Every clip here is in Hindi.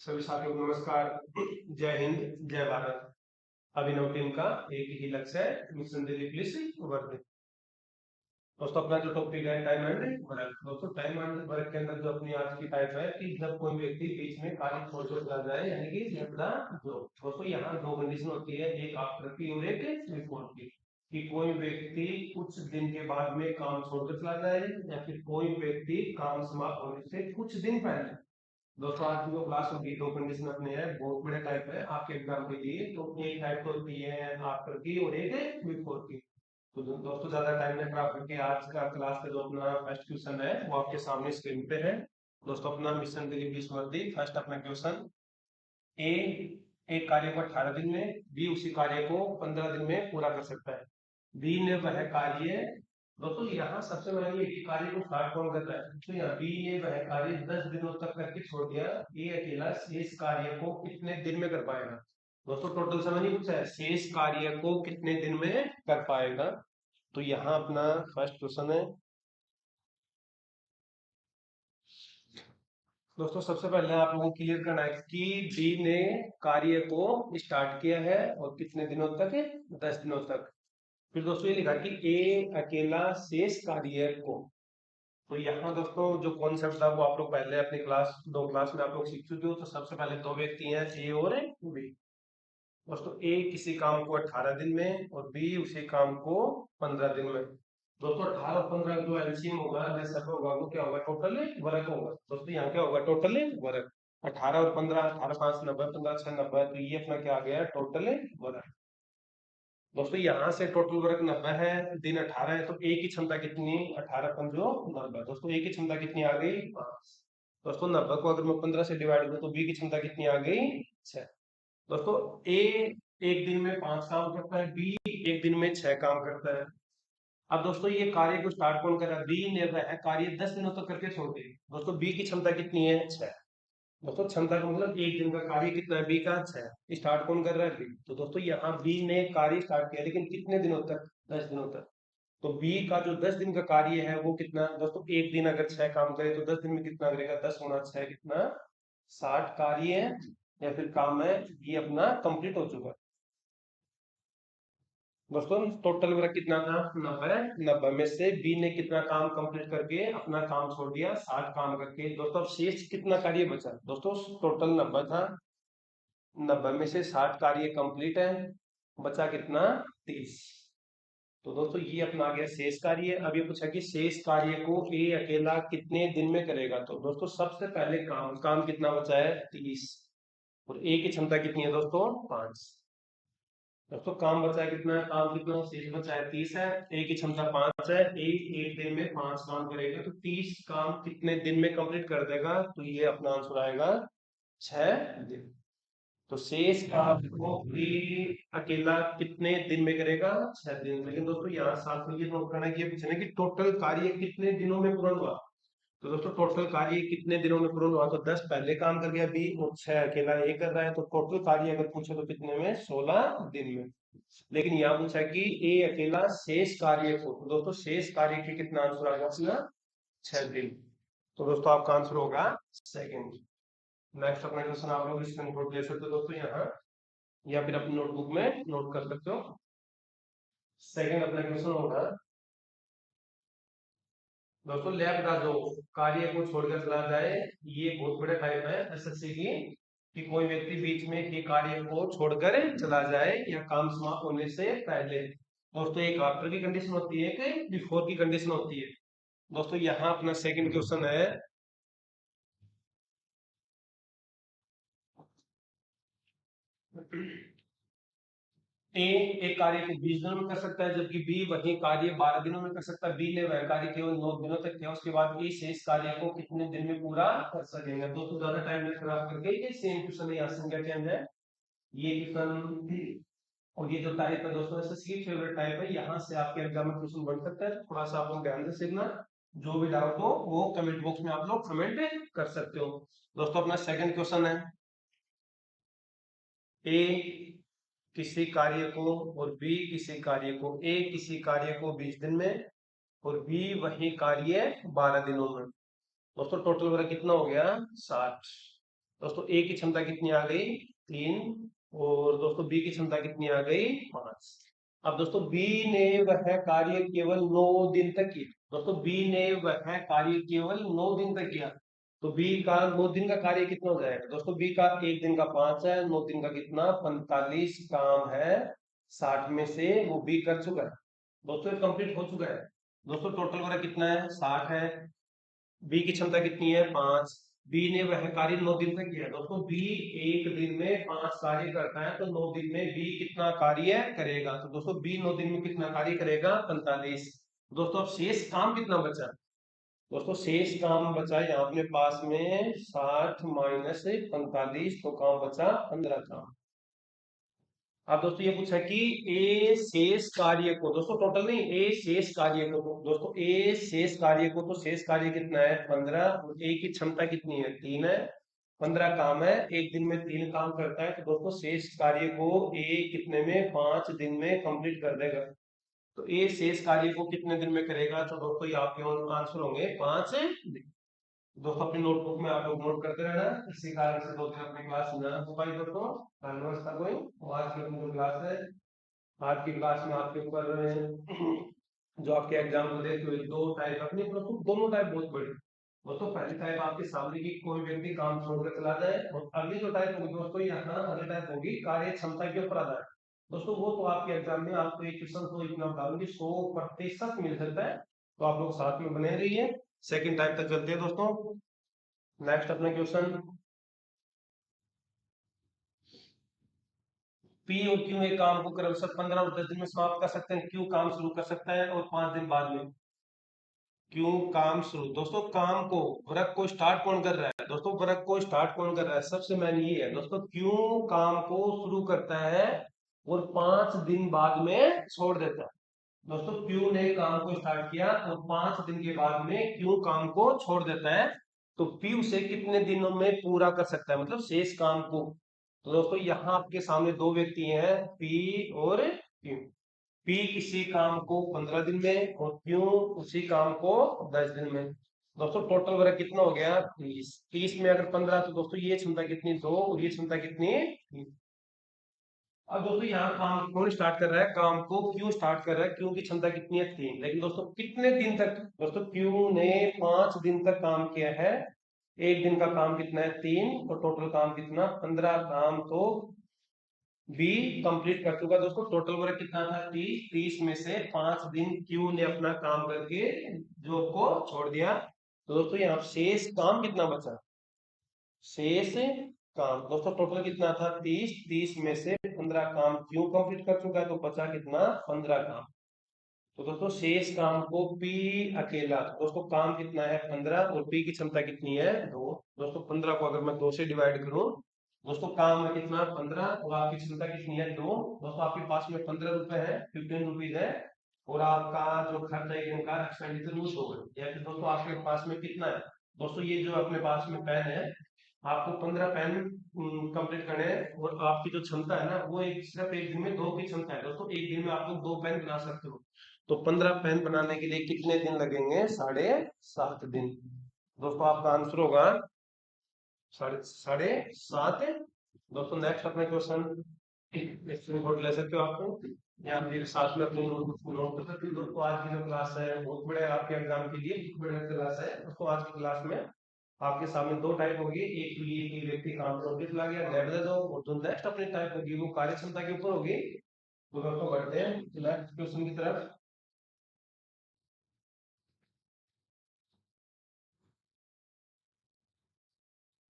सभी साथियों को नमस्कार। जय हिंद, जय भारत। अभिनव टीम का एक ही लक्ष्य है, मिशन दिल्ली पुलिस वर्दी। दोस्तों अपना जो टॉपिक है टाइम एंड वर्क। दोस्तों टाइम एंड वर्क के अंदर जो अपनी आज की टाइप है कि जब कोई व्यक्ति बीच में कार्य छोड़ कर चला जाए, यानी कि लेफ्ट द जॉब। दोस्तों यहाँ दो कंडीशन होती है, एक आफ्टर की और एक बिफोर की। कि कोई व्यक्ति कुछ दिन के बाद में काम छोड़कर चला जाए या फिर कोई व्यक्ति काम समाप्त होने से कुछ दिन पहले। दोस्तों आज की जो क्लास होगी दो कंडीशन अपने हैं, बहुत बड़े टाइप है आपके एग्जाम के लिए। तो एक टाइप तो होती है आफ्टर की और एक बिफोर की। तो दोस्तों ज्यादा टाइम नहीं खराब करके आज का क्लास का जो अपना फर्स्ट क्वेश्चन है वो आपके सामने स्क्रीन पे है। दोस्तों अपना मिशन दिल्ली स्मृति फर्स्ट अपना क्वेश्चन। ए एक कार्य को 18 दिन में, बी उसी कार्य को 15 दिन में पूरा कर सकता है। बी ने वह कार्य। दोस्तों यहाँ सबसे पहले ये कि कार्य को स्टार्ट कौन कर रहा है, तो यहाँ बी ने वह कार्य 10 दिनों तक करके छोड़ दिया। ये अकेला शेष कार्य को कितने दिन में कर पाएगा। दोस्तों टोटल समय नहीं पूछा है, शेष कार्य को कितने दिन में कर पाएगा। तो यहाँ अपना फर्स्ट क्वेश्चन है। दोस्तों सबसे पहले आप लोगों को क्लियर करना है कि बी ने कार्य को स्टार्ट किया है और कितने दिनों तक है, 10 दिनों तक। फिर दोस्तों ये लिखा कि ए अकेला शेष कार्य को। तो यहाँ दोस्तों जो कॉन्सेप्ट था वो आप लोग पहले अपनी दो क्लास में आप लोग सीख चुके हो। तो सबसे पहले दो व्यक्ति हैं, ए और बी। दोस्तों ए किसी काम को 18 दिन में और बी उसी काम को 15 दिन में। दोस्तों 18 और 15 जो एलसीएम होगा होगा वो क्या होगा, टोटल वर्क होगा। दोस्तों यहाँ क्या होगा, टोटल वर्क। 18 और 15, 18 5 90, 15 6 90, तो ये अपना क्या आ गया, टोटल वर्क। दोस्तों यहाँ से टोटल वर्क 90 है, दिन 18 है, तो ए की क्षमता कितनी, 18 पंजो 90। दोस्तों ए की क्षमता कितनी आ गई, 5। दोस्तों 90 को अगर मैं 15 से डिवाइड करूँ तो बी की क्षमता कितनी आ गई, 6। दोस्तों ए एक दिन में 5 काम करता है, बी एक दिन में 6 काम करता है। अब दोस्तों ये कार्य को स्टार्ट कौन कर रहा है, बी ने वह कार्य 10 दिनों तक करके छोड़ दी। दोस्तों बी की क्षमता कितनी है, 6। दोस्तों क्षमता का मतलब एक दिन का कार्य कितना है, बी का 6। स्टार्ट कौन कर रहा है, बी। तो दोस्तों यहाँ बी ने कार्य स्टार्ट किया, लेकिन कितने दिनों तक, 10 दिनों तक। तो बी का जो 10 दिन का कार्य है वो कितना, दोस्तों एक दिन अगर 6 काम करे तो 10 दिन में कितना करेगा, 10 गुणा 6 कितना, 60 कार्य है या फिर काम है, ये अपना कंप्लीट हो चुका है। दोस्तों टोटल वर्क कितना था, 90। 90 में से बी ने कितना काम कंप्लीट करके अपना काम छोड़ दिया, 60 काम करके। दोस्तों अब शेष कितना कार्य बचा, दोस्तों टोटल 90 था, 90 में से 60 कार्य कंप्लीट है, बचा कितना, 30। तो दोस्तों ये अपना आ गया शेष कार्य। अब ये पूछा कि शेष कार्य को ए अकेला कितने दिन में करेगा। तो दोस्तों सबसे पहले काम काम कितना बचा है, 30। और ए की क्षमता कितनी है दोस्तों, 5। दोस्तों काम बचा है कितना, काम कितना शेष बचा है, 30 है। ए की क्षमता 5 है, ए एक दिन में 5 काम करेगा, तो 30 काम कितने दिन में कंप्लीट कर देगा। तो ये अपना आंसर आएगा 6 दिन। तो शेष काम को बी अकेला कितने दिन में करेगा, 6 दिन। लेकिन दोस्तों यहाँ साथ में ये नोट करना है कि ये पूछना है कि टोटल कार्य कितने दिनों में पूर्ण हुआ। तो दोस्तों टोटल कार्य कितने दिनों में पूर्ण हुआ, तो 10 पहले काम कर गया बी और 6 अकेला ए कर रहा है। तो टोटल कार्य अगर पूछे तो कितने में, 16 दिन में। लेकिन यहाँ पूछा कि ए अकेला शेष कार्य को, तो दोस्तों शेष कार्य के कितना आंसर आएगा अपना, 6 दिन। तो दोस्तों आपका आंसर होगा सेकंड। नेक्स्ट अपना क्वेश्चन आप लोग स्क्रीनशॉट ले सकते हो दोस्तों यहाँ, या फिर अपनी नोटबुक में नोट कर सकते हो। सेकंड अपना क्वेश्चन होगा, दोस्तों लेफ्ट जो कार्य को छोड़कर चला जाए, ये बहुत बड़े टाइप है एसएससी की। कि कोई व्यक्ति बीच में एक कार्य को छोड़कर चला जाए या काम समाप्त होने से पहले। दोस्तों एक आफ्टर की कंडीशन होती है, एक बिफोर की कंडीशन होती है। दोस्तों यहाँ अपना सेकंड क्वेश्चन है। ए एक कार्य को 20 दिनों में कर सकता है, जबकि बी वही कार्य 12 दिनों में कर सकता है। बी ने वह कार्य केवल 9 दिनों तक किया, उसके बाद ए शेष कार्य को कितने दिन में पूरा कर सकेंगे। दोस्तों ज्यादा टाइम नहीं खराब करके ये सेम क्वेश्चन है, यहाँ संख्या चेंज है ये क्वेश्चन। और ये जो टाइप है दोस्तों एसएससी की फेवरेट टाइप है, यहाँ से आपके एग्जाम में क्वेश्चन बन सकता है। थोड़ा सा आप लोग ध्यान से सीखना, जो भी डाउट हो वो कमेंट बॉक्स में आप लोग कमेंट कर सकते हो। दोस्तों अपना सेकंड क्वेश्चन है, ए किसी कार्य को और बी किसी कार्य को, ए किसी कार्य को 20 दिन में और बी वही कार्य 12 दिनों में। दोस्तों टोटल वर्क कितना हो गया 60। दोस्तों ए की क्षमता कितनी आ गई 3, और दोस्तों बी की क्षमता कितनी आ गई 5। अब दोस्तों बी ने वह कार्य केवल 9 दिन तक किया। दोस्तों बी ने वह कार्य केवल 9 दिन तक किया, तो बी का 9 दिन का कार्य कितना हो जाएगा। दोस्तों बी का एक दिन का 5 है, 9 दिन का कितना 45 काम है 60 में से वो बी कर चुका है। दोस्तों कंप्लीट हो चुका है। दोस्तों टोटल वर्क कितना है 60 है, बी की क्षमता कितनी है 5। बी ने वह कार्य 9 दिन तक किया। दोस्तों बी एक दिन में 5 कार्य करता है, तो 9 दिन में बी कितना कार्य करेगा। तो दोस्तों बी 9 दिन में कितना कार्य करेगा 45। दोस्तों अब शेष काम कितना बचा। दोस्तों शेष काम बचा यहाँ अपने पास में 60 माइनस 45, तो काम बचा 15 काम। अब दोस्तों ये पूछा कि ए शेष कार्य को, दोस्तों टोटल नहीं, ए शेष कार्य को, दोस्तों ए शेष कार्य को, तो शेष कार्य कितना है 15, और ए की क्षमता कितनी है 3 है। 15 काम है, एक दिन में 3 काम करता है, तो दोस्तों शेष कार्य को ए कितने में 5 दिन में कंप्लीट कर देगा। तो ए शेष कार्य को कितने दिन में करेगा, तो दोस्तों ये आपके आंसर होंगे 5 दिन। दोस्तों अपनी नोटबुक में आप लोग नोट करते रहना, इसी कारण से 2 दिन अपनी क्लास ना हो पाई दोस्तों। नमस्कार कोई, आज की अपनी जो क्लास है, आज की क्लास में आपके ऊपर जो आपके एग्जाम को देखते हुए 2 टाइप अपनी, दोस्तों दोनों टाइप बहुत बड़ी। दोस्तों पहली टाइप आपके सामने की कोई व्यक्ति काम छोड़कर चला जाए, और अगली जो टाइप होगी दोस्तों यहाँ अगली टाइप होगी कार्य क्षमता के ऊपर आधार। दोस्तों वो तो आपके एग्जाम में आपको एक क्वेश्चन तो इतना डालूंगी 100% मिल सकता है, तो आप लोग साथ में बने रहिए। सेकंड टाइप तक चलते हैं दोस्तों। नेक्स्ट अपना क्वेश्चन, पी और क्यू एक काम को क्रमशः 15 और 10 दिन में समाप्त कर सकते हैं। क्यू काम शुरू कर सकता है और 5 दिन बाद में। क्यू काम शुरू, दोस्तों काम को वर्क को स्टार्ट कौन कर रहा है। दोस्तों वर्क को स्टार्ट कौन कर रहा है, सबसे मेन ये है दोस्तों, क्यू काम को शुरू करता है और 5 दिन बाद में छोड़ देता है। दोस्तों क्यू ने काम को स्टार्ट किया और 5 दिन के बाद में क्यू काम को छोड़ देता है, तो पी उसे कितने दिनों में पूरा कर सकता है, मतलब शेष काम को। तो दोस्तों यहाँ आपके सामने 2 व्यक्ति हैं, पी और क्यू। पी किसी काम को 15 दिन में और क्यू उसी काम को 10 दिन में। दोस्तों टोटल वर्क कितना हो गया 30। 30 में अगर 15, तो दोस्तों ये क्षमता कितनी 2, और ये क्षमता कितनी 3। अब दोस्तों यहाँ काम कौन स्टार्ट कर रहा है, काम को क्यू स्टार्ट कर रहा है, क्यू की क्षमता कितनी है 3। लेकिन दोस्तों कितने दिन तक, दोस्तों क्यू ने 5 दिन तक काम किया है, एक दिन का काम कितना है 3, और टोटल काम कितना 15 काम, तो बी कंप्लीट कर चुका। दोस्तों टोटल वर्क कितना था 30। 30 में से 5 दिन क्यू ने अपना काम करके जॉब को छोड़ दिया, तो दोस्तों यहाँ शेष काम कितना बचा, शेष काम दोस्तों टोटल कितना था 30। 30 में से 15 काम क्यू कंप्लीट कर चुका है, तो बचा कितना 15 काम। तो दोस्तों शेष काम को पी अकेला, दोस्तों काम कितना है 15 और पी की क्षमता कितनी है 2। दोस्तों 15 को अगर मैं 2 से डिवाइड करूं, दोस्तों काम है कितना 15 और आपकी क्षमता कितनी है 2। दोस्तों आपके पास में 15 रुपए है, 15 रुपीज है, और आपका जो खर्चा एक दिन का एक्सपेंडिचर वो शो है। या फिर दोस्तों आपके पास में कितना है, दोस्तों ये जो अपने पास में पेन है, आपको 15 पेन कंप्लीट करने हैं, और आपकी जो क्षमता है ना वो एक सिर्फ एक दिन में 2 की क्षमता है। दोस्तों एक दिन में आप लोग 2 पेन बना सकते हो, तो 15 पेन बनाने के लिए कितने दिन लगेंगे 7.5 दिन। दोस्तों आपका आंसर होगा 7.5। दोस्तों नेक्स्ट अपना क्वेश्चन, स्क्रीनशॉट ले सकते हो आपको, या फिर साथ में अपने नोट कर सकते हो। दोस्तों आज की जो क्लास है बहुत बड़े आपके एग्जाम के लिए बहुत बड़ी क्लास है। दोस्तों आज की क्लास में आपके सामने 2 टाइप होगी, एक तो ये कि व्यक्ति काम छोड़ के चला गया दैट इज और जो नेक्स्ट अपनी टाइप होगी वो कार्य क्षमता के ऊपर होगी। तो दोस्तों बढ़ते हैं नेक्स्ट क्वेश्चन की तरफ।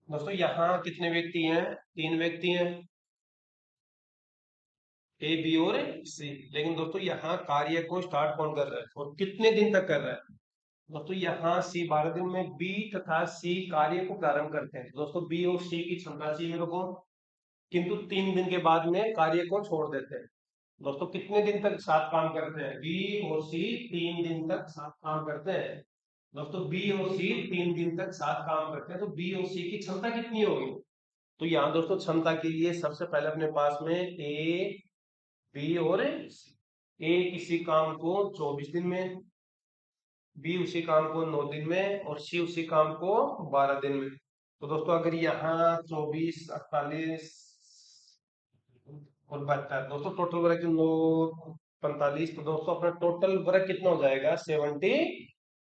दोस्तों यहाँ कितने व्यक्ति हैं, 3 व्यक्ति हैं, ए बी और सी। लेकिन दोस्तों यहाँ कार्य को स्टार्ट कौन कर रहा है और कितने दिन तक कर रहा है। दोस्तों यहाँ सी 12 दिन में, बी तथा सी कार्य को प्रारंभ करते हैं। दोस्तों बी और सी की क्षमता सी मेरे को, किंतु 3 दिन के बाद में कार्य को छोड़ देते हैं। दोस्तों कितने दिन तक साथ काम करते हैं, बी और सी 3 दिन तक साथ काम करते हैं। दोस्तों बी और सी 3 दिन तक साथ काम करते हैं, तो बी और सी की क्षमता कितनी होगी। तो यहाँ दोस्तों क्षमता के लिए सबसे पहले अपने पास में ए बी और सी। ए किसी काम को 24 दिन में, बी उसी काम को 9 दिन में और सी उसी काम को 12 दिन में। तो दोस्तों अगर यहाँ 24, 48 और 72, दोस्तों टोटल वर्क 9, 45, तो दोस्तों अपना टोटल वर्क कितना हो जाएगा 70।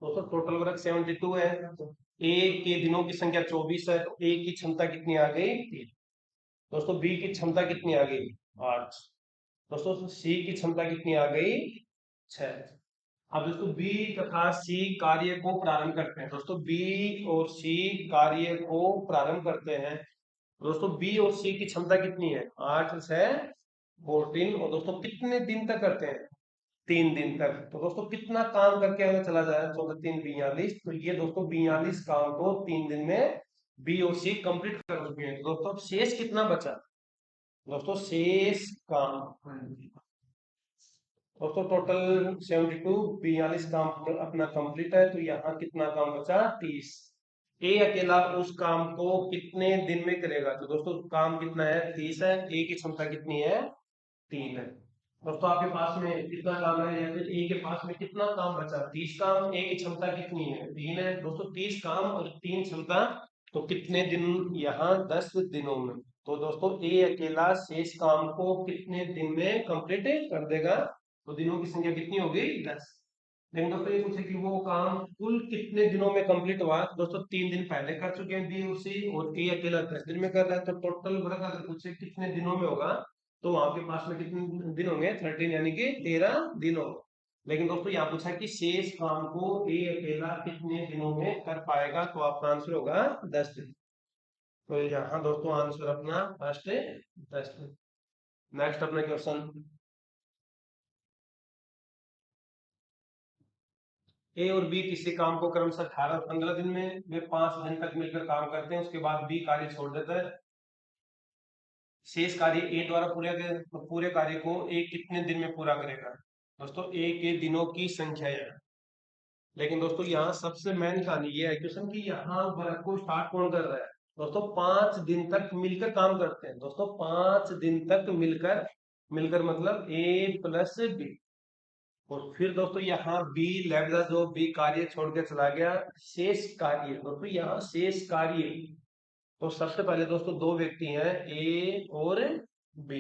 दोस्तों टोटल वर्क 72 है। तो ए के दिनों की संख्या 24 है, तो ए की क्षमता कितनी आ गई 3। दोस्तों बी की क्षमता कितनी आ गई 8। दोस्तों सी की क्षमता कितनी आ गई 6। अब दोस्तों बी तथा सी कार्य को प्रारंभ करते हैं। दोस्तों बी और सी कार्य को प्रारंभ करते हैं। दोस्तों बी और सी की क्षमता कितनी है 8 से 14। और दोस्तों कितने दिन तक करते हैं 3 दिन तक। तो दोस्तों कितना काम करके हमें चला जाए 14×3 = 42। तो ये दोस्तों 42 काम को 3 दिन में बी और सी कंप्लीट कर चुके हैं। तो दोस्तों अब शेष कितना बचा दोस्तों शेष काम। दोस्तों टोटल 72, 42 काम अपना कंप्लीट है। तो यहाँ कितना काम बचा 30। ए अकेला उस काम को कितने दिन में करेगा। तो दोस्तों काम कितना है 30 है, ए की क्षमता कितनी है 3 है। दोस्तों आपके पास में कितना काम है, या फिर ए के पास में कितना काम बचा 30 काम। ए की क्षमता कितनी है 3 है। दोस्तों 30 काम और 3 क्षमता, तो कितने दिन यहाँ 10 दिनों में। तो दोस्तों ए अकेला शेष काम को कितने दिन में कंप्लीट कर देगा। तो दिनों की संख्या कितनी हो गई 10। लेकिन दोस्तों ये पूछे कि वो काम कुल कितने दिनों में कंप्लीट हुआ। दोस्तों 3 दिन पहले कर चुके हैं बी और सी, और ए अकेला 10 दिन में कर रहा है। तो टोटल वर्क अगर पूछे कितने दिनों में होगा, तो आपके पास में कितने दिन होंगे 13, यानी कि 13 दिन होंगे। लेकिन दोस्तों यहाँ पूछा कि शेष काम को ए अकेला कितने दिनों में कर पाएगा। तो आपका आंसर होगा 10 दिन। तो यहाँ दोस्तों आंसर अपना फर्स्ट 10 दिन। नेक्स्ट अपना क्वेश्चन, ए और बी किसी काम को क्रमशः 18 और 15 दिन में वे 5 दिन तक मिलकर काम करते हैं। उसके बाद बी कार्य छोड़ देता है। शेष कार्य ए द्वारा पूरे कार्य को ए कितने दिन में पूरा करेगा। दोस्तों ए के दिनों की संख्या है। लेकिन दोस्तों यहाँ सबसे मेन कहानी ये है क्वेश्चन की यहाँ वर्क को स्टार्ट कौन कर रहा है। दोस्तों 5 दिन तक मिलकर काम करते हैं। दोस्तों 5 दिन तक मिलकर, मिलकर मतलब ए प्लस बी। और फिर दोस्तों यहाँ बी लेवल जो बी कार्य छोड़ के चला गया। शेष कार्य, दोस्तों यहाँ शेष कार्य, तो सबसे पहले दोस्तों दो व्यक्ति हैं ए और बी।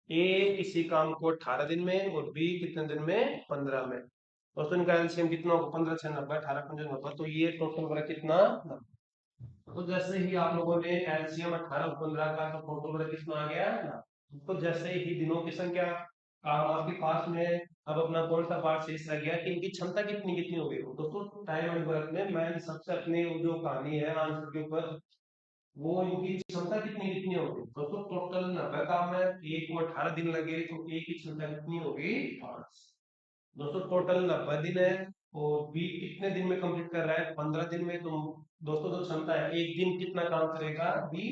ए किसी काम को 18 दिन में और बी कितने दिन में 15 में। दोस्तों इनका एलसीएम कितना होगा 15 6 90, 18 15 90। तो ये टोटल वर्क कितना 90। तो जैसे ही आप लोगों ने एलसीएम 18 और 15 का, तो टोटल वर्क कितना आ गया 90। तो जैसे ही दिनों की संख्या काम आपके पास में, अब अपना कौन सा पार्ट शेष रह गया कि इनकी क्षमता कितनी कितनी हो गई। दोस्तों टाइम एंड वर्क में मैं सबसे अपने जो कहानी है आंसर के ऊपर, वो इनकी क्षमता कितनी कितनी होगी। दोस्तों टोटल 90 काम है, ए को 18 दिन लगे, तो ए की क्षमता कितनी होगी 5। दोस्तों टोटल 90 दिन है, और बी कितने दिन में कंप्लीट कर रहा है 15 दिन में। तो दोस्तों जो क्षमता है एक दिन कितना काम करेगा बी।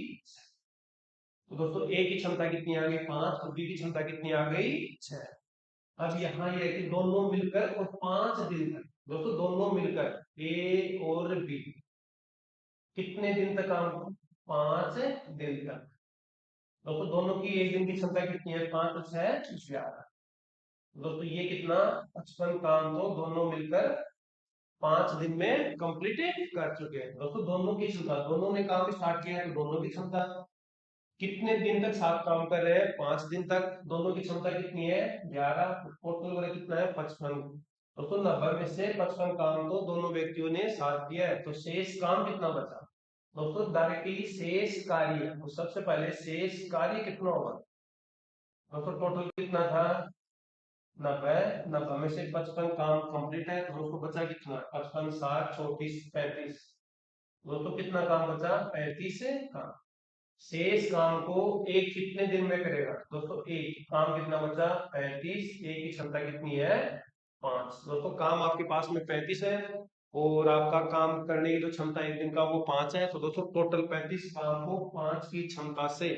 तो दोस्तों ए की क्षमता कितनी आ गई 5, और बी की क्षमता कितनी आ गई 6। अब यहाँ ये है कि दोनों मिलकर और 5 दिन तक, दोस्तों दोनों मिलकर ए और बी कितने दिन तक काम, 5 दिन तक। दोस्तों दोनों की एक दिन की क्षमता कितनी है 5 और 6 11। दोस्तों ये कितना 55 काम तो दोनों मिलकर 5 दिन में कंप्लीट कर चुके हैं। दोस्तों दोनों की क्षमता, दोनों ने काम स्टार्ट किया है तो दोनों की क्षमता कितने दिन तक साथ काम कर रहे हैं 5 दिन तक। दोनों की क्षमता कितनी है 11। टोटल वर्क कितना है 55। दोस्तों 90 में से 55 काम तो दोनों व्यक्तियों ने साथ किया है। तो शेष काम कितना बचा। दोस्तों डायरेक्टली शेष कार्य, तो सबसे पहले शेष कार्य कितना होगा। दोस्तों टोटल कितना था 90। 90 में से 55 काम कंप्लीट है, तो उसको बचा कितना 55 60 34 35। दोस्तों कितना काम बचा 35 काम। शेष काम को एक कितने दिन में करेगा। दोस्तों एक काम कितना बचा 35, एक की क्षमता कितनी है 5। दोस्तों काम आपके पास में 35 है, और आपका काम करने की जो क्षमता एक दिन का वो 5 है। तो दोस्तों टोटल 35 काम को 5 की क्षमता से,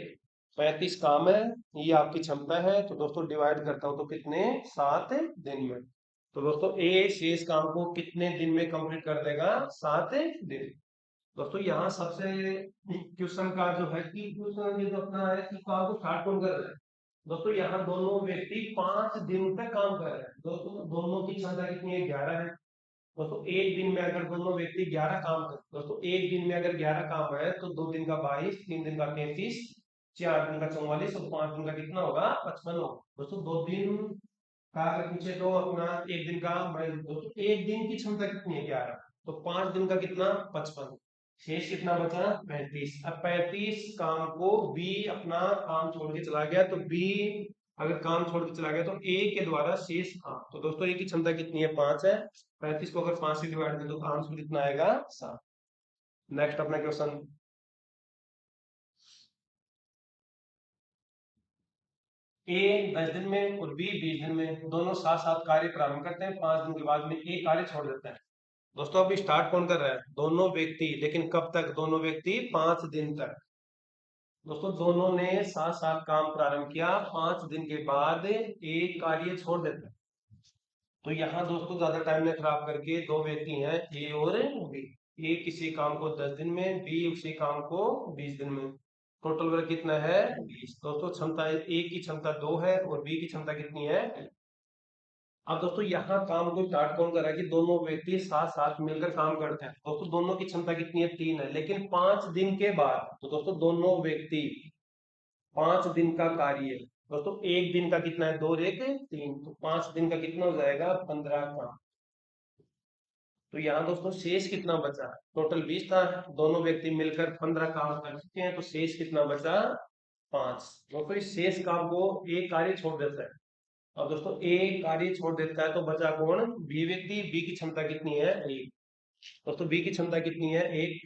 35 काम है ये आपकी क्षमता है, तो दोस्तों डिवाइड करता हूं तो कितने 7 दिन में। तो दोस्तों ए शेष काम को कितने दिन में कंप्लीट कर देगा 7 दिन। दोस्तों यहाँ सबसे क्वेश्चन का जो है कि क्वेश्चन ये जो अपना है कि काम को स्टार्ट कौन कर रहा है। दोस्तों यहाँ दोनों व्यक्ति 5 दिन तक काम कर रहे हैं। दोस्तों दोनों की क्षमता कितनी है 11 है। दोस्तों एक दिन में अगर दोनों व्यक्ति 11 काम कर, दोस्तों एक दिन में अगर 11 काम है तो 2 दिन का 22, 3 दिन का 33, 4 दिन का 44 और 5 दिन का कितना होगा 55 होगा। दोस्तों 2 दिन का अगर पूछे तो अपना एक दिन का दोस्तों एक दिन की क्षमता कितनी है 11, तो 5 दिन का कितना 55, शेष कितना बचा 35। अब 35 काम को बी अपना काम छोड़ के चला गया, तो बी अगर काम छोड़ के चला गया तो ए के द्वारा शेष काम, तो दोस्तों ए की क्षमता कितनी है 5 है। 35 को अगर 5 से डिवाइड करें तो आंसर कितना आएगा 7। नेक्स्ट अपना क्वेश्चन, ए 10 दिन में और बी 20 दिन में दोनों साथ साथ कार्य प्रारंभ करते हैं, 5 दिन के बाद में ए कार्य छोड़ देता है। दोस्तों अभी स्टार्ट कौन कर रहा है दोनों व्यक्ति, लेकिन कब तक दोनों व्यक्ति 5 दिन तक। दोस्तों दोनों ने साथ साथ काम प्रारंभ किया, 5 दिन के बाद एक कार्य छोड़ देता है। तो यहाँ दोस्तों ज्यादा टाइम ने खराब करके दो व्यक्ति हैं ए और बी, ए किसी काम को 10 दिन में, बी उसी काम को 20 दिन में, टोटल वर्क कितना है 20। दोस्तों क्षमता ए की क्षमता 2 है और बी की क्षमता कितनी है। अब दोस्तों यहाँ काम को स्टार्ट कौन कर रहा है कि दोनों व्यक्ति साथ साथ मिलकर काम करते हैं। दोस्तों दोनों की क्षमता कितनी है 3 है, लेकिन 5 दिन के बाद तो दोस्तों दोनों व्यक्ति 5 दिन का कार्य, दोस्तों एक दिन का कितना है 2 और 1 3, तो 5 दिन का कितना हो जाएगा 15 का। तो यहाँ दोस्तों शेष कितना बचा, टोटल 20 था, दोनों व्यक्ति मिलकर 15 काम कर चुके हैं, तो शेष कितना बचा 5। दोस्तों इस शेष काम को एक कार्य छोड़ देता है। अब दोस्तों ए कार्य छोड़ देता है तो बचा कौन बी व्यक्ति, बी की क्षमता कितनी है 1। दोस्तों बी की क्षमता कितनी है 1,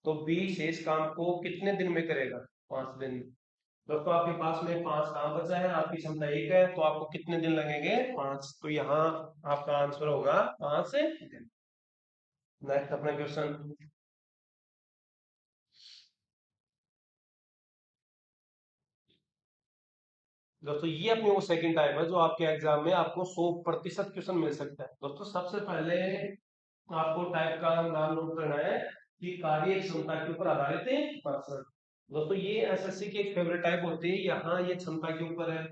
तो बी शेष काम को कितने दिन में करेगा 5 दिन में। दोस्तों आपके पास में 5 काम बचा है, आपकी क्षमता 1 है, तो आपको कितने दिन लगेंगे 5, तो यहाँ आपका आंसर होगा 5 दिन। नेक्स्ट अपना क्वेश्चन, दोस्तों ये अपनी वो सेकंड टाइप है जो आपके एग्जाम में आपको 100% क्वेश्चन मिल सकता है। दोस्तों सबसे पहले आपको टाइप का नाम नोट करना है कि कार्य क्षमता के ऊपर आधारित है प्रश्न। दोस्तों ये एसएससी की एक फेवरेट टाइप होती है, यहाँ ये क्षमता के ऊपर है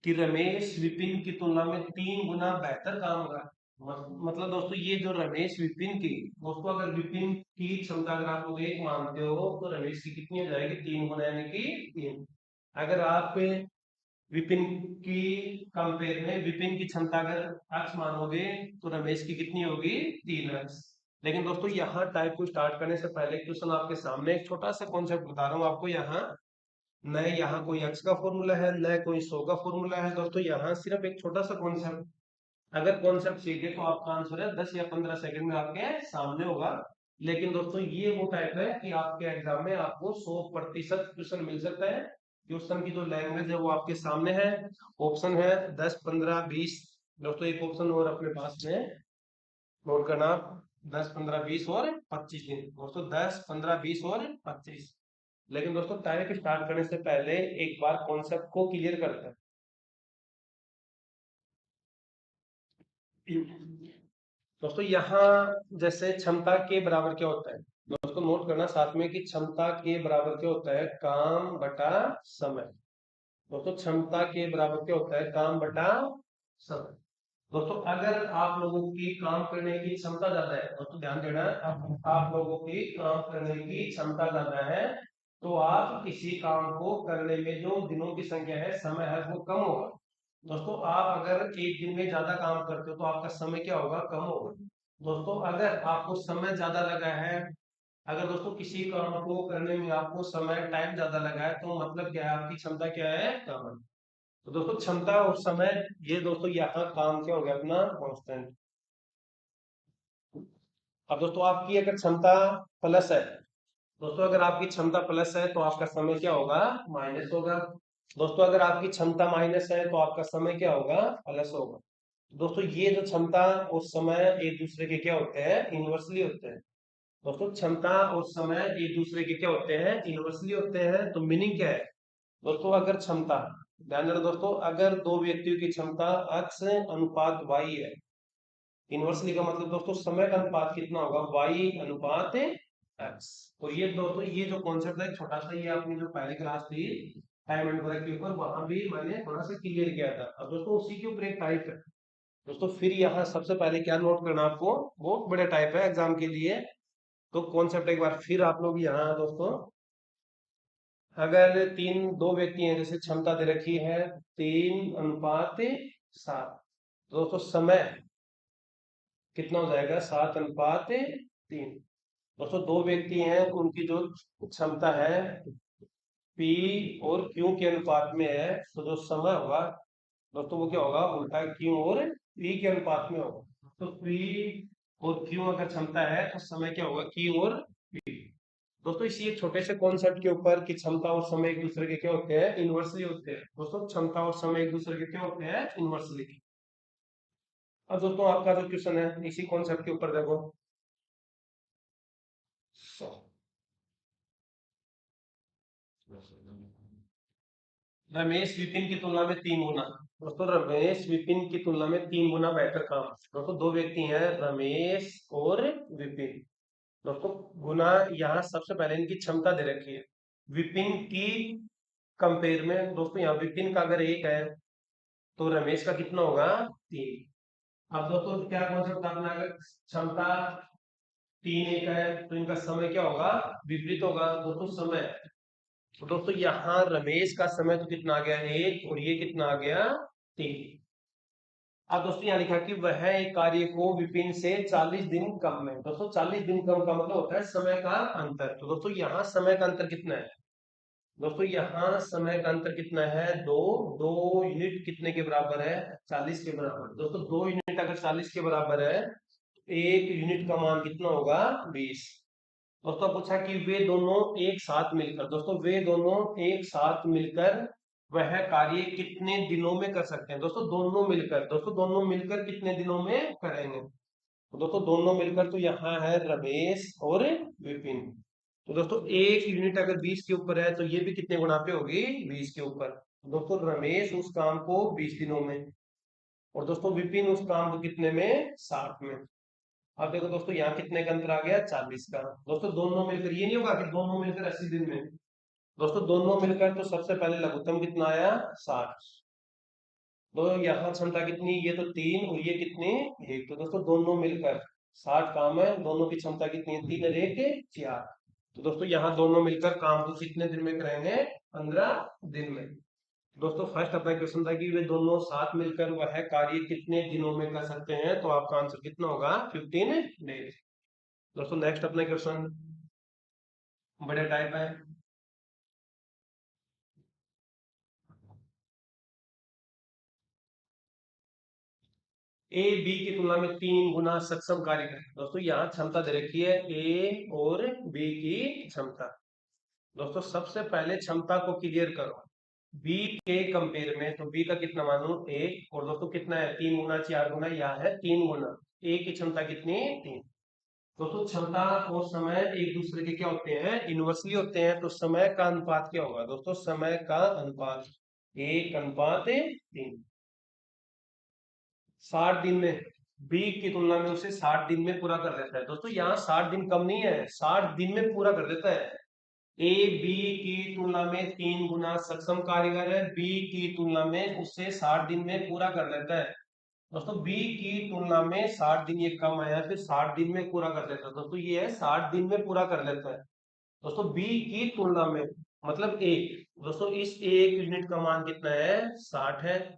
कि रमेश विपिन की तुलना में 3 गुना बेहतर काम कर। मतलब दोस्तों ये जो रमेश विपिन की, दोस्तों अगर विपिन की क्षमता अगर आप लोग 1 मानते हो तो रमेश की कितनी हो जाएगी 3 गुना, यानी कि 3। अगर आप विपिन की कंपेयर में विपिन की क्षमता अगर x मानोगे तो रमेश की कितनी होगी 3x। लेकिन दोस्तों यहाँ टाइप को स्टार्ट करने से पहले क्वेश्चन आपके सामने एक छोटा सा कॉन्सेप्ट बता रहा हूँ आपको। यहाँ न यहाँ कोई x का फॉर्मूला है न कोई 100 का फॉर्मूला है, दोस्तों यहाँ सिर्फ एक छोटा सा कॉन्सेप्ट, अगर कॉन्सेप्ट सीखे तो आपका आंसर है 10 या 15 सेकंड में आपके सामने होगा। लेकिन दोस्तों ये वो टाइप है कि आपके एग्जाम में आपको 100% क्वेश्चन मिल सकता है। क्वेश्चन की जो लैंग्वेज है वो आपके सामने है, ऑप्शन है 10 15 20। दोस्तों एक ऑप्शन और अपने पास में नोट करना, 10 15 20 और 25 दिन। दोस्तों 10 15 20 और 25। लेकिन दोस्तों टाइप स्टार्ट करने से पहले एक बार कॉन्सेप्ट को क्लियर करते हैं। दोस्तों यहाँ जैसे क्षमता के बराबर क्या होता है, दोस्तों नोट करना साथ में कि क्षमता के बराबर क्या होता है काम बटा समय। दोस्तों क्षमता के बराबर क्या होता है काम बटा समय। दोस्तों अगर आप लोगों की काम करने की क्षमता ज्यादा है, दोस्तों ध्यान देना, आप लोगों की काम करने की क्षमता ज्यादा है तो आप किसी काम को करने में जो दिनों की संख्या है समय है वो कम होगा। दोस्तों आप अगर एक दिन में ज्यादा काम करते हो तो आपका समय क्या होगा कम होगा। दोस्तों अगर आपको समय ज्यादा लगा है, अगर दोस्तों किसी काम को करने में आपको समय टाइम ज्यादा लगा है तो मतलब क्या है आपकी क्षमता क्या है कम है। तो दोस्तों क्षमता और समय ये दोस्तों यहाँ काम क्या हो गया अपना कांस्टेंट। अब दोस्तों आपकी अगर क्षमता प्लस है, दोस्तों अगर आपकी क्षमता प्लस है तो आपका समय क्या होगा माइनस होगा। दोस्तों अगर आपकी क्षमता माइनस है तो आपका समय क्या होगा प्लस होगा। दोस्तों ये जो क्षमता और समय एक दूसरे के क्या होते हैं इनवर्सली होते हैं। दोस्तों क्षमता और समय एक दूसरे के क्या होते हैं इनवर्सली होते हैं, तो मीनिंग क्या है दोस्तों अगर क्षमता, ध्यान देना दोस्तों, अगर दो व्यक्तियों की क्षमता x अनुपात y है, इनवर्सली का मतलब दोस्तों समय का अनुपात कितना होगा y अनुपात x। तो ये दोस्तों ये जो कॉन्सेप्ट है छोटा सा, ये अपनी जो पहली क्लास थी टाइम एंड वर्क के ऊपर वहां भी मैंने थोड़ा सा क्लियर किया था। अब दोस्तों उसी के ऊपर एक टाइप है दोस्तों फिर यहाँ सबसे पहले क्या नोट करना आपको, बहुत बड़ा टाइप है एग्जाम के लिए, तो कॉन्सेप्ट एक बार फिर आप लोग यहाँ दोस्तों, अगर दो व्यक्ति हैं, जैसे क्षमता दे रखी है 3:7, दोस्तों समय कितना हो जाएगा, 7:3। दोस्तों दो व्यक्ति हैं, उनकी जो क्षमता है P और Q के अनुपात में है, तो जो समय होगा दोस्तों वो क्या होगा, उल्टा Q और P के अनुपात में होगा। तो P और Q अगर क्षमता है तो समय क्या होगा, Q और P। दोस्तों इसी एक छोटे से कॉन्सेप्ट के ऊपर कि क्षमता और समय एक दूसरे के क्या होते हैं, इनवर्सली होते हैं। दोस्तों क्षमता और समय एक दूसरे के क्या होते हैं, इनवर्सली। अब दोस्तों आपका जो क्वेश्चन है इसी कॉन्सेप्ट के ऊपर देखो। रमेश विपिन की तुलना में 3 गुना, दोस्तों रमेश विपिन की तुलना में 3 गुना बेहतर काम। दोस्तों दो व्यक्ति हैं रमेश और विपिन, दोस्तों गुना, यहाँ सबसे पहले इनकी क्षमता दे रखी है विपिन की कंपेयर में। दोस्तों यहाँ विपिन का अगर 1 है तो रमेश का कितना होगा, 3। अब दोस्तों क्या कॉन्सेप्ट अपना, अगर क्षमता 3 1 है तो इनका समय क्या होगा, विपरीत होगा दोस्तों समय। तो दोस्तों यहाँ रमेश का समय तो कितना आ गया, 1, और ये कितना आ गया, 3। अब दोस्तों यहाँ लिखा कि वह एक कार्य को विपिन से 40 दिन कम में, दोस्तों 40 दिन कम का मतलब होता है समय का अंतर। तो दोस्तों यहाँ समय का अंतर कितना है, दोस्तों यहाँ समय का अंतर कितना है, 2। 2 यूनिट कितने के बराबर है, 40 के बराबर। दोस्तों 2 यूनिट अगर 40 के बराबर है, 1 यूनिट का मान कितना होगा, 20। दोस्तों पूछा कि वे दोनों एक साथ मिलकर, दोस्तों वे दोनों एक साथ मिलकर वह कार्य कितने दिनों में कर सकते हैं। दोस्तों दोनों मिलकर कितने दिनों में करेंगे। तो दोस्तों दोनों मिलकर तो यहाँ है रमेश और विपिन। तो दोस्तों 1 यूनिट अगर 20 के ऊपर है तो ये भी कितने गुना पे होगी, 20 के ऊपर। दोस्तों रमेश उस काम को 20 दिनों में, और दोस्तों विपिन उस काम को कितने में, 60 में। अब देखो दोस्तों यहाँ कितने का अंतर आ गया, 40 का। दोस्तों दोनों मिलकर, ये नहीं होगा कि दोनों मिलकर 80 दिन में। दोस्तों दोनों मिलकर तो सबसे पहले लघुत्तम कितना आया, 60। तो यहाँ क्षमता कितनी, ये तो 3 और ये कितनी, 1। तो दोस्तों दोनों मिलकर 60 काम है, दोनों की क्षमता कितनी है, 3 और 1 4। तो दोस्तों यहाँ दोनों मिलकर काम को कितने दिन में करेंगे, 15 दिन में। दोस्तों फर्स्ट अपना क्वेश्चन था कि वे दोनों साथ मिलकर वह कार्य कितने दिनों में कर सकते हैं, तो आपका आंसर कितना होगा, 15 डेज। दोस्तों नेक्स्ट अपना क्वेश्चन बड़े टाइप है। ए बी की तुलना में 3 गुना सक्षम कार्य करें। दोस्तों यहाँ क्षमता दे रखी है ए और बी की क्षमता। दोस्तों सबसे पहले क्षमता को क्लियर करो, बी के कंपेयर में, तो बी का कितना मानू, 1, और दोस्तों कितना है, 3 गुना 4 गुना, यह है 3 गुना। ए की क्षमता कितनी, 3। दोस्तों क्षमता और समय एक दूसरे के क्या होते हैं, इनवर्सली होते हैं। तो समय का अनुपात क्या होगा, दोस्तों समय का अनुपात 1:3। 60 दिन में बी की तुलना में उसे 60 दिन में पूरा कर लेता है। दोस्तों यहाँ 60 दिन कम नहीं है, 60 दिन में पूरा कर देता है। ए बी की तुलना में 3 गुना सक्षम कारीगर है, बी की तुलना में उससे 60 दिन में पूरा कर लेता है। दोस्तों बी की तुलना में 60 दिन ये कम आया, फिर 60 दिन में पूरा कर लेता है। दोस्तों ये है 60 दिन में पूरा कर लेता है। दोस्तों बी की तुलना में मतलब 1। दोस्तों इस 1 यूनिट का मान कितना है, 60 है।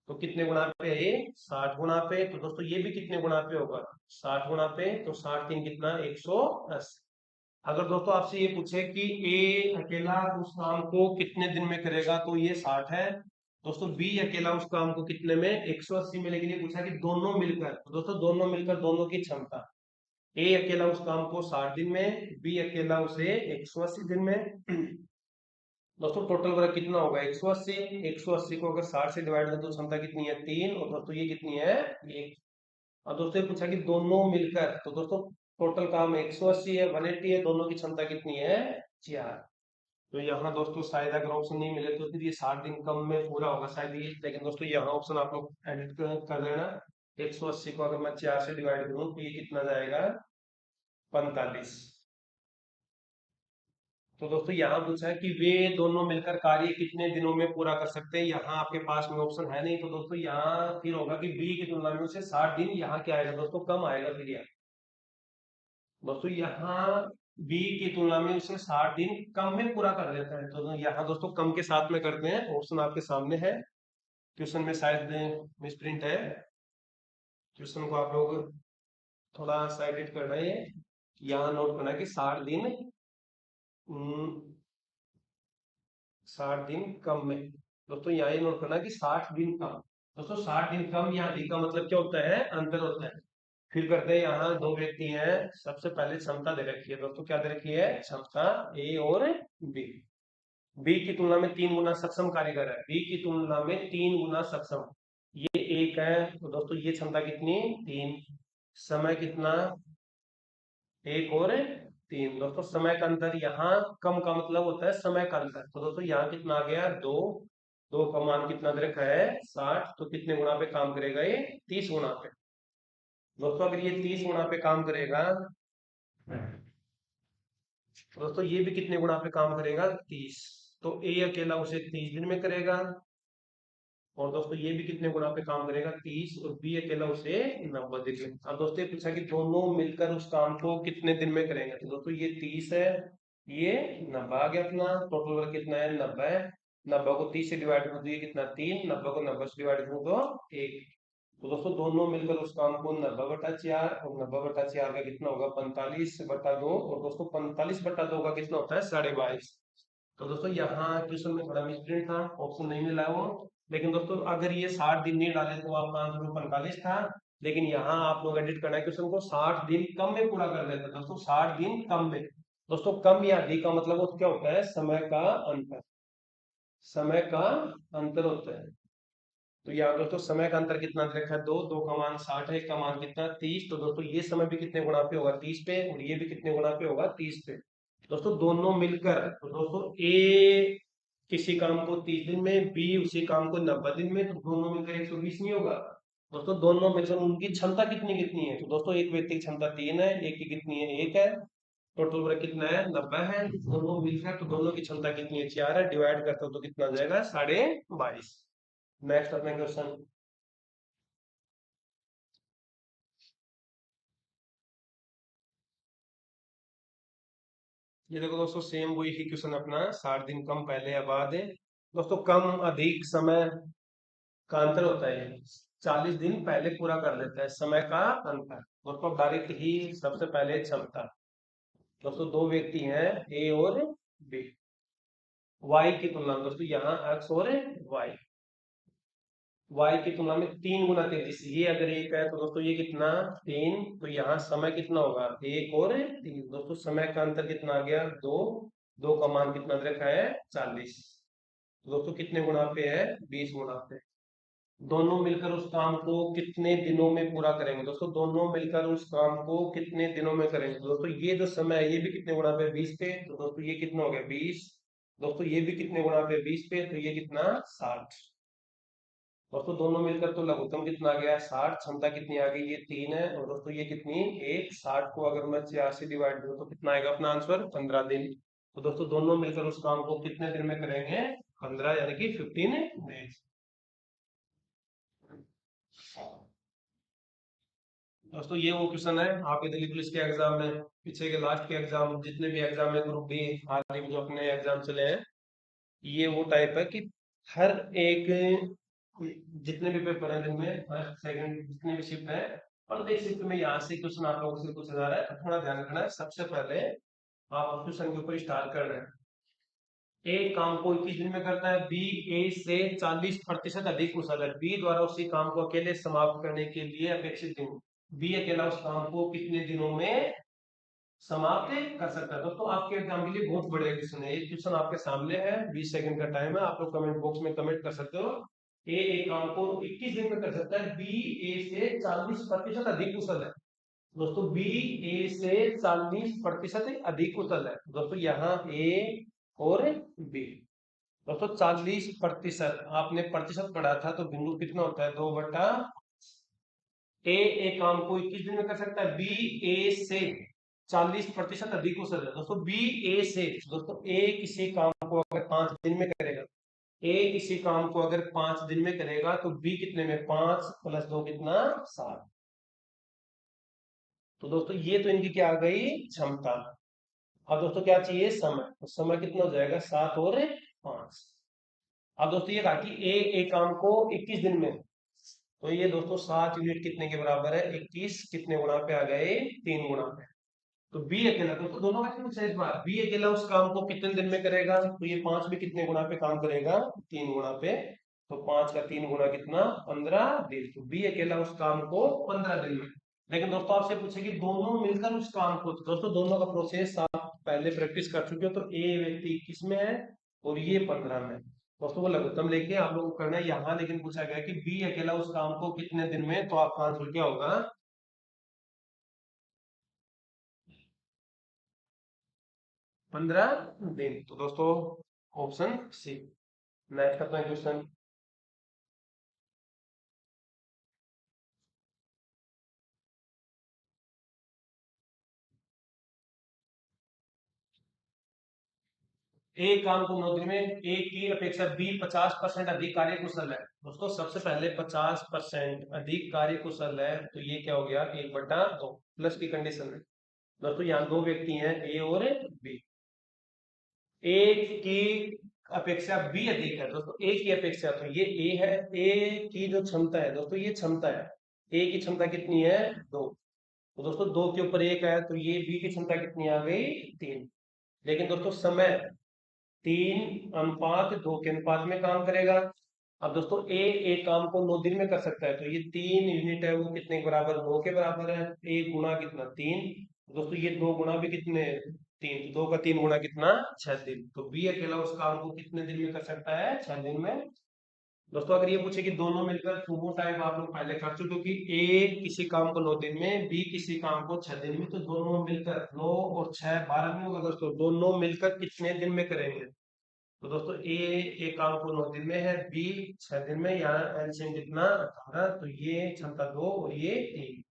तो कितने गुना पे है ये, 60 गुना पे। तो दोस्तों ये भी कितने गुना पे होगा, 60 गुना पे। तो 60 3 कितना, 180। अगर दोस्तों आपसे ये पूछे कि ए अकेला उस काम को कितने दिन में करेगा, तो ये 60 है। दोस्तों बी अकेला उस काम को कितने में, 180 में। लेकिन ये पूछा कि दोनों मिलकर, तो दोस्तों दोनों मिलकर दोनों की क्षमता, ए अकेला उस काम को 60 दिन में, बी अकेला उसे 180 दिन में। दोस्तों टोटल वर्क कितना होगा, 180। 180 को अगर 60 से डिवाइड करें तो क्षमता कितनी है, 3। और दोस्तों ये कितनी है, 1। और दोस्तों ये पूछा कि दोनों मिलकर, तो दोस्तों टोटल काम 180 है, 180 है, दोनों की क्षमता कितनी है, 4। तो यहाँ दोस्तों शायद अगर ऑप्शन नहीं मिले तो फिर ये 60 दिन कम में पूरा होगा शायद ये। लेकिन दोस्तों यहाँ ऑप्शन आप लोग एडिट कर लेना। 180 को अगर मैं 4 से डिवाइड करूँ तो ये कितना जाएगा, 45। तो दोस्तों यहाँ पूछा है कि वे दोनों मिलकर कार्य कितने दिनों में पूरा कर सकते हैं। यहाँ आपके पास में ऑप्शन है नहीं, तो दोस्तों यहाँ फिर होगा कि बी की तुलना में उसे 60 दिन, यहाँ क्या आएगा दोस्तों, कम आएगा फिर यहाँ। दोस्तों यहाँ बी की तुलना में उसे 60 दिन कम में पूरा कर देता है, तो यहाँ दोस्तों कम के साथ में करते हैं। ऑप्शन आपके सामने है, क्वेश्चन में शायद मिस प्रिंट है। क्वेश्चन को आप लोग थोड़ा सा एडिट करना है, यहाँ नोट करना है कि 60 दिन 60 दिन कम में। दोस्तों यहाँ ये नोट करना है कि 60 दिन कम। दोस्तों 60 दिन कम यहाँ डी का मतलब क्या होता है, अंतर होता है। फिर करते हैं, यहाँ दो व्यक्ति हैं, सबसे पहले क्षमता दे रखी है दोस्तों, क्या दे रखी है, क्षमता ए और बी। बी की तुलना में 3 गुना सक्षम कारीगर है, बी की तुलना में 3 गुना सक्षम, ये एक है। तो दोस्तों ये क्षमता कितनी, 3, समय कितना, 1 और 3। दोस्तों समय का अंतर, यहाँ कम का मतलब होता है समय का अंतर, तो दोस्तों यहाँ कितना आ गया, 2, 2 का मान कितना दे रखा है 60, तो कितने गुना पे काम करेगा ये, 30 गुना पे। दोस्तों अगर ये 30 गुना पे काम करेगा, तो दोस्तों ये भी कितने गुना पे काम करेगा, 30, तो ए अकेला उसे 30 दिन में करेगा, और दोस्तों ये भी कितने गुना पे काम करेगा, 30, और बी अकेला उसे 90 दिन में। अब दोस्तों ये पूछा कि दोनों मिलकर उस काम को कितने दिन में करेंगे, तो दोस्तों ये 30 है, ये 90 आ गया अपना, टोटल वर्क कितना है, 90 है। 90 को 30 से डिवाइड करो तो ये कितना, 3, 90 को 90 से डिवाइड करो तो 1। तो दोस्तों दोनों मिलकर उस काम को 90/4, और 90/4 का कितना होगा, 45/2, और दोस्तों 45/2 का कितना होता है, 22.5। तो दोस्तों यहाँ क्वेश्चन में थोड़ा मिसप्रिंट था, ऑप्शन नहीं मिला है वो। लेकिन दोस्तों अगर ये 60 दिन नहीं डाले तो आपका आंसर 45 था, लेकिन यहाँ आप लोग एडिट करना है क्वेश्चन को, 60 दिन कम में पूरा कर देते हैं दोस्तों, 60 दिन कम में। दोस्तों कम या अधिक का मतलब वो क्या होता है, समय का अंतर, समय का अंतर होता है। तो यहाँ दोस्तों समय का अंतर कितना दे रखा है, 2, 2 का मान 60 है, का मान कितना, 30। तो दोस्तों ये समय भी कितने गुना पे होगा, 30 पे, और ये भी कितने गुना पे होगा, 30 पे। दोस्तों दोनों मिलकर, तो दोस्तों ए किसी काम को 30 दिन में, बी उसी काम को 90 दिन में, तो दोनों मिलकर 120 नहीं होगा। दोस्तों दोनों मिलकर उनकी क्षमता कितनी कितनी है, तो दोस्तों एक व्यक्ति की क्षमता 3 है, एक की कितनी है, 1 है। टोटल वर्क कितना है, 90 है। दोनों मिलकर, तो दोनों की क्षमता कितनी है, 4 है, डिवाइड करते हो तो कितना आ जाएगा, 22.5। नेक्स्ट अपना क्वेश्चन, ये देखो दोस्तों, सेम वही ही क्वेश्चन अपना, 60 दिन कम पहले या बाद है। दोस्तों कम अधिक समय का अंतर होता है, 40 दिन पहले पूरा कर देता है, समय का अंतर। दोस्तों डायरेक्ट ही सबसे पहले क्षमता। दोस्तों दो व्यक्ति हैं, ए और बी, वाई की तुलना में, दोस्तों यहाँ एक्स और वाई, वाई की तुलना में 3 गुना तेजी से, ये अगर एक है तो दोस्तों ये कितना, 3, तो यहाँ समय कितना होगा, 1 और 3। दोस्तों समय का अंतर कितना आ गया, 2, 2 का मान कितना दे रखा है, 40। तो दोस्तों कितने गुना पे है, 20 गुना पे। दोनों मिलकर उस काम को कितने दिनों में पूरा करेंगे, दोस्तों दोनों मिलकर उस काम को कितने दिनों में करेंगे। तो दोस्तों ये जो समय है ये भी कितने गुना पे, 20 पे, तो दोस्तों ये कितना हो गया, 20। दोस्तों ये भी कितने गुना पे, 20 पे, तो ये कितना, 60। दोस्तों दोनों मिलकर तो लघुत्तम कितना आ गया, 60। क्षमता कितनी आ गई, ये 3 है, और दोस्तों ये कितनी, 1। 60 को अगर मैं 4 से डिवाइड करूँ तो कितना आएगा अपना आंसर, 15 दिन। तो दोस्तों दोनों मिलकर उस काम को कितने दिन में करेंगे, 15, यानी कि 15 डेज। दोस्तों ये वो क्वेश्चन है आपके दिल्ली पुलिस के एग्जाम में, पीछे के लास्ट के एग्जाम, जितने भी एग्जाम है ग्रुप डी, हाल ही में जो अपने एग्जाम चले हैं, ये वो टाइप है कि हर एक, जितने भी पेपर है दिन में, फर्स्ट सेकंड जितने भी शिफ्ट है, प्रत्येक शिफ्ट में यहाँ से क्वेश्चन आप लोगों से पूछा जा रहा है, तो थोड़ा ध्यान रखना है। सबसे पहले आप क्वेश्चन के ऊपर स्टार्ट कर रहे हैं, ए काम को 21 दिन में करता है, बी ए से 40% अधिक कुशल है, बी द्वारा उसी काम को अकेले समाप्त करने के लिए अपेक्षित दिन, बी अकेला उस काम को कितने दिनों में समाप्त कर सकता है। दोस्तों आपके एग्जाम के लिए बहुत बढ़िया क्वेश्चन है, ये क्वेश्चन आपके सामने है, 20 सेकंड का टाइम है, आप लोग कमेंट बॉक्स में कमेंट कर सकते हो। ए एक काम को 21 दिन में कर सकता है, बी ए से 40% अधिक कुशल है। दोस्तों बी ए से 40% अधिक कुशल है। दोस्तों यहाँ ए और बी, दोस्तों 40% आपने प्रतिशत पढ़ा था, तो बिंदु कितना होता है, 2 बटा, ए एक काम को 21 दिन में कर सकता है, बी ए से 40% अधिक कुशल है दोस्तों। बी ए से, दोस्तों ए किसी काम को अगर 5 दिन में करेगा, ए किसी काम को अगर 5 दिन में करेगा तो बी कितने में, 5 + 2 कितना, 7। तो दोस्तों ये तो इनकी क्या आ गई, क्षमता। अब दोस्तों क्या चाहिए, समय। तो समय कितना हो जाएगा, 7 और 5। अब दोस्तों ये कहा कि ए एक काम को 21 दिन में, तो ये दोस्तों 7 यूनिट कितने के बराबर है, 21 कितने गुणा पे आ गए, 3 गुणा पे। तो बी अकेला, दोस्तों दोनों का पूछा इस बार, बी अकेला उस काम को कितने दिन में करेगा, तो ये 5 भी कितने गुणा पे काम करेगा, 3 गुणा पे। तो 5 का 3 गुणा कितना, 15 दिन। तो बी अकेला उस काम को 15 दिन में। लेकिन दोस्तों आपसे पूछे कि दोनों मिलकर उस काम को, तो दोस्तों दोनों का प्रोसेस आप पहले प्रैक्टिस कर चुके हो। तो ए व्यक्ति 21 में है और ये 15 में। दोस्तों वो लघुत्तम लेके आप लोगों को करना है यहाँ, लेकिन पूछा गया कि बी अकेला उस काम को कितने दिन में, तो आपका आंसर क्या होगा, 15 दिन। तो दोस्तों ऑप्शन सी। नेक्स्ट अपना क्वेश्चन। ए काम को 9 दिन में, ए की अपेक्षा बी 50% अधिक कार्य कुशल है। दोस्तों सबसे पहले 50% अधिक कार्य कुशल है, तो ये क्या हो गया, 1/2 प्लस की कंडीशन है। दोस्तों यहाँ दो व्यक्ति हैं, ए और बी। ए की अपेक्षा बी अधिक है, दोस्तों ए की अपेक्षा, तो ये ए है। ए की जो क्षमता है दोस्तों, ये क्षमता है, ए की क्षमता कितनी है, 2। तो दोस्तों 2 के ऊपर 1 है, तो ये बी की क्षमता कितनी आ गई, 3। लेकिन दोस्तों समय 3:2 के अनुपात में काम करेगा। अब दोस्तों ए एक काम को 9 दिन में कर सकता है, तो ये 3 यूनिट है, वो कितने के बराबर, 9 के बराबर है। एक गुणा कितना, 3। दोस्तों ये 2 गुणा भी कितने, 3। तो 2 का 3 गुणा कितना, 6 दिन। तो बी अकेला उस काम को कितने दिन में कर सकता है, 6 दिन में। दोस्तों अगर ये पूछे कि दोनों मिलकर, तो वो टाइप आप लोग पहले कर चुके हो कि ए किसी काम को 9 दिन में, बी किसी काम को 6 दिन में। तो दोनों मिलकर 9 और 6 12 दिन होगा दोस्तों, दोनों मिलकर कितने दिन में करेंगे। तो दोस्तों ए एक काम को 9 दिन में है, बी 6 दिन में, यहाँ एलसीएम कितना, 18। तो ये क्षमता 2 और ये 3।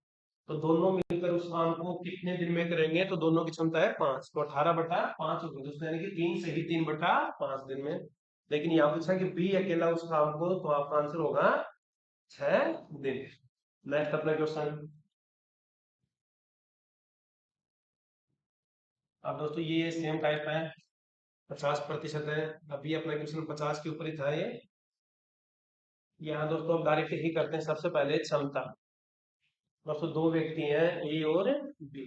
तो दोनों मिलकर उस काम को कितने दिन में करेंगे, तो दोनों की क्षमता है 5। तो 18/5 होगा दोस्तों, यानी कि 3 से ही 3/5 दिन में। लेकिन यहाँ पूछा कि बी अकेला उस काम को, तो आपका आंसर होगा 6 दिन। नेक्स्ट अपना क्वेश्चन। अब दोस्तों ये सेम टाइप है, 50% है। अभी अपना क्वेश्चन 50 के ऊपर ही था ये। यहाँ दोस्तों हम डायरेक्ट ही करते हैं। सबसे पहले क्षमता। दोस्तों दो व्यक्ति हैं, ए और बी।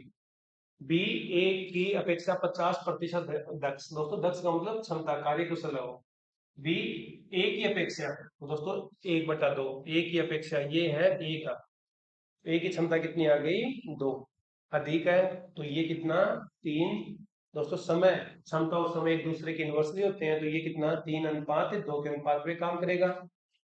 बी ए की अपेक्षा 50% दक्ष। दोस्तों दक्ष का मतलब क्षमता, कार्य कुशल है वो। बी ए की अपेक्षा, तो दोस्तों 1/2, ए की अपेक्षा ये है ए का, ए की क्षमता कितनी आ गई, 2 अधिक है। तो ये कितना, 3। दोस्तों समय, क्षमता और समय एक दूसरे के इन्वर्सली होते हैं, तो ये कितना, 3:2 के अनुपात में काम करेगा।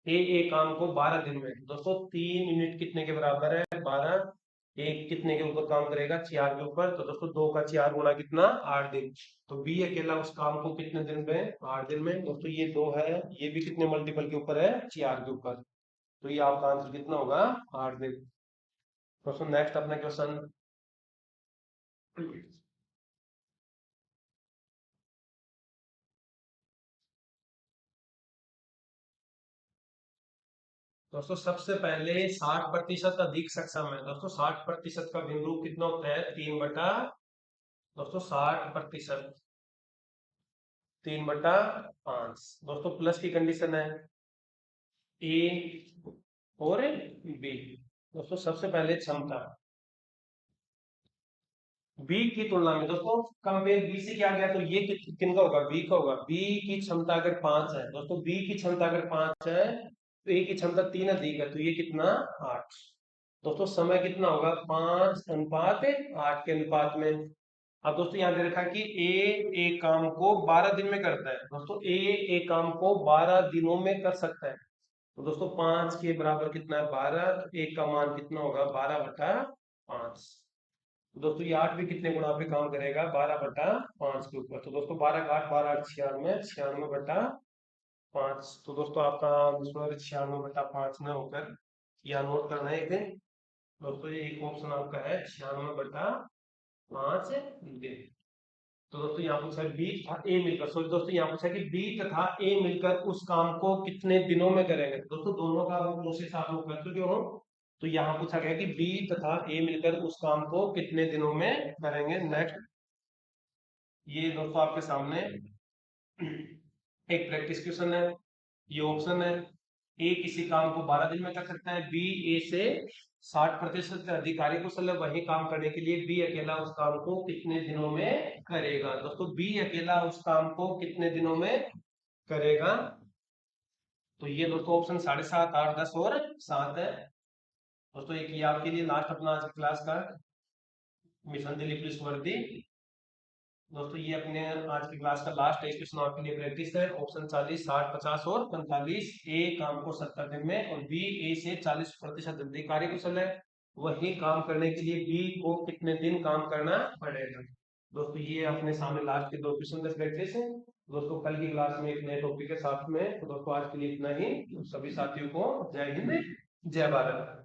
ए काम को 12 दिन में, दोस्तों 3 यूनिट कितने के बराबर है, 12। एक कितने के ऊपर काम करेगा, 4 के ऊपर। तो दोस्तों 2 का 4 गुणा कितना, 8 दिन। तो बी अकेला उस काम को कितने दिन में, 8 दिन में। दोस्तों ये 2 है, ये भी कितने मल्टीपल के ऊपर है, 4 के ऊपर। तो ये आपका आंसर कितना होगा, 8 दिन। दोस्तों नेक्स्ट अपना क्वेश्चन। दोस्तों सबसे पहले 60% अधिक सक्षम है। दोस्तों 60% का भिन्न रूप कितना होता है, 3/, दोस्तों 60% 3/5। दोस्तों प्लस की कंडीशन है, ए और बी। दोस्तों सबसे पहले क्षमता, बी की तुलना में दोस्तों कंपेयर बी से क्या गया, तो ये किनका होगा, बी का होगा। बी की क्षमता अगर 5 है दोस्तों, बी की क्षमता अगर 5 है, तो ए की क्षमता 3 अधिक है, तो ये कितना, 8। दोस्तों समय कितना होगा, 5:8 के अनुपात में। अब दोस्तों यहाँ दे रखा है कि ए एक काम को 12 दिन में करता है। दोस्तों ए एक काम को 12 दिनों में कर सकता है। तो दोस्तों 5 के बराबर कितना है, 12। तो एक का मान कितना होगा, 12/5। तो दोस्तों ये 8 भी कितने गुणा पे काम करेगा, 12/5 के ऊपर। तो दोस्तों 12 का 8, 12 8 96, 96/5। तो दोस्तों आपका आंसर 96/5 न होकर, यह नोट करना है एक दिन। दोस्तों ये एक ऑप्शन आपका है 96/5। 5 दिन। तो दोस्तों यहाँ पूछा बी तथा ए मिलकर, सॉरी दोस्तों यहाँ पूछा कि बी तथा ए मिलकर उस काम को कितने दिनों में करेंगे। दोस्तों दोनों का प्रोसेस आप लोग कर चुके हो। तो यहाँ पूछा गया कि बी तथा ए मिलकर उस काम को कितने दिनों में करेंगे। नेक्स्ट, ये दोस्तों आपके सामने एक प्रैक्टिस क्वेश्चन है। ये ऑप्शन है, ए किसी काम को 12 दिन में कर सकता है, बी ए से 60% से अधिक कार्य कुशल है, वही काम करने के लिए बी अकेला उस काम को कितने दिनों में करेगा। दोस्तों बी अकेला उस काम को कितने दिनों में करेगा। तो ये दोस्तों ऑप्शन 7.5, 8, 10 और 7 है। दोस्तों एक ये आपके लिए लास्ट अपना आज की क्लास का मिशन दिल्ली पुलिस वर्दी। दोस्तों ये अपने आज की क्लास का लास्ट एक क्वेश्चन आपके लिए प्रैक्टिस है। ऑप्शन 40, 60, 50 और 45। ए काम को 70 दिन में और बी ए से 40% अधिक कार्य कुशल है, वही काम करने के लिए बी को कितने दिन काम करना पड़ेगा। दोस्तों ये अपने सामने लास्ट के 2 क्वेश्चन का प्रैक्टिस है। दोस्तों कल की क्लास में एक नए टॉपिक के साथ में, तो दोस्तों आज के लिए इतना ही। सभी साथियों को जय हिंद, जय भारत।